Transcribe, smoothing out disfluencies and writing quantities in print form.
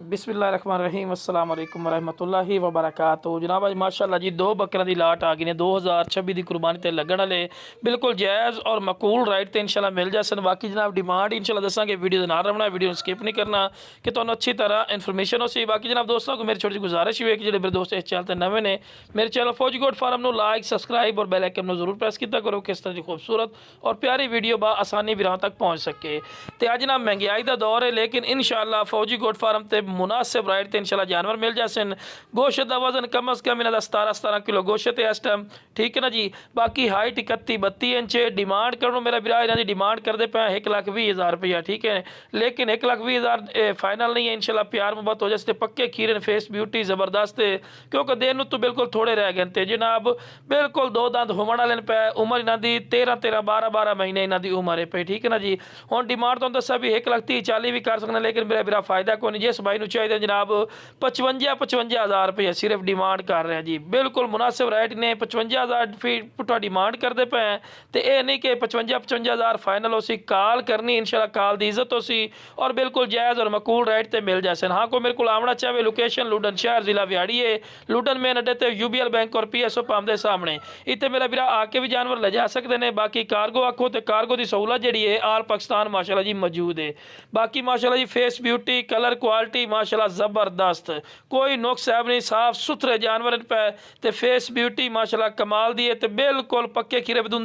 बिस्मिल्लाहिर्रहमानिर्रहीम अस्सलाम वालेकुम रहमतुल्लाहि व बरकातहू। जनाब अज माशाअल्लाह जी दो बकरा की लाट आ गई ने 2026 की कुर्बानी ते लगन वाले बिल्कुल जायज़ और मकूल राइट ते इंशाल्लाह मिल जासन। बाकी जनाब डिमांड इंशाल्लाह दसांगे, वीडियो नाल रवना, वीडियो स्किप नहीं करना कि तुहानू अच्छी तरह इन्फॉर्मेशन हो सी। बाकी जनाब दोस्तों को मेरी छोटी सी गुजारिश है कि जो मेरे दोस्त इस चैनल पर नवे ने मेरे चैनल फौजी गोट फार्म को लाइक सब्सक्राइब और बेल आइकन जरूर प्रेस किया करो कि इस तरह की खूबसूरत और प्यारी वीडियो बा आसानी भी तक पहुँच सके। तो अज ना महंगाई का दौर है लेकिन इंशाल्लाह फौजी गोट फार्म से मुनासिब राइट ते इंशाल्लाह जानवर मिल जासन। गोश्त का वजन कम अज़ कम इन्हों 17 किलो गोश्त है इस टाइम, ठीक है ना जी। बाकी हाइट 31-32 इंच। डिमांड करो मेरा बिरा इन्हों की डिमांड करते पे 1,20,000 रुपया, ठीक है। लेकिन 1,20,000 फाइनल नहीं है, इंशाल्लाह प्यार मुहब्बत हो जाए। पक्के खीरे फेस ब्यूटी जबरदस्त है क्योंकि दिन तो बिल्कुल थोड़े रह गए थे जनाब। बिल्कुल दो दंद होने वाले पे। उम्र इन्हों की 13-13 12-12 महीने इन्हों की उम्र है पे, ठीक है ना जी। हम डिमांड तो दसा भी 1,30,40 भी कर सकते, लेकिन मेरा बिरा फायदा कोई नहीं। जिस भाई को चाहिए जनाब 55-55,000 रुपये सिर्फ डिमांड कर रहे हैं जी। बिल्कुल मुनासिब रेट ने 55,000 फीट डिमांड करते पे हैं। तो यह नहीं कि 55-55,000 फाइनल हो सी। कॉल करनी इंशाल्लाह, कॉल की इज्जत हो सी और बिल्कुल जायज़ और मकूल रेट से मिल जाए। हाँ कोई मेरे को आवना चाहे, लोकेशन लुडन शहर जिला व्याड़ी है। लुडन मेन अड्डे ते UBL बैंक और PSO पंप के सामने इतने मेरा बिरा आके भी जानवर ले जा सकते हैं। बाकी कार्गो आखो तो कार्गो की सहूलत जी है आल पाकिस्तान माशाल्लाह जी मौजूद है। बाकी माशाल्लाह जी फेस ब्यूटी कलर क्वालिटी माशाल्लाह ज़बरदस्त, कोई नुक्स है नहीं, साफ सुथरे जानवर पे। फेस ब्यूटी माशाल्लाह कमाल दी है। तो बिल्कुल पक्के खीरे बदुंदे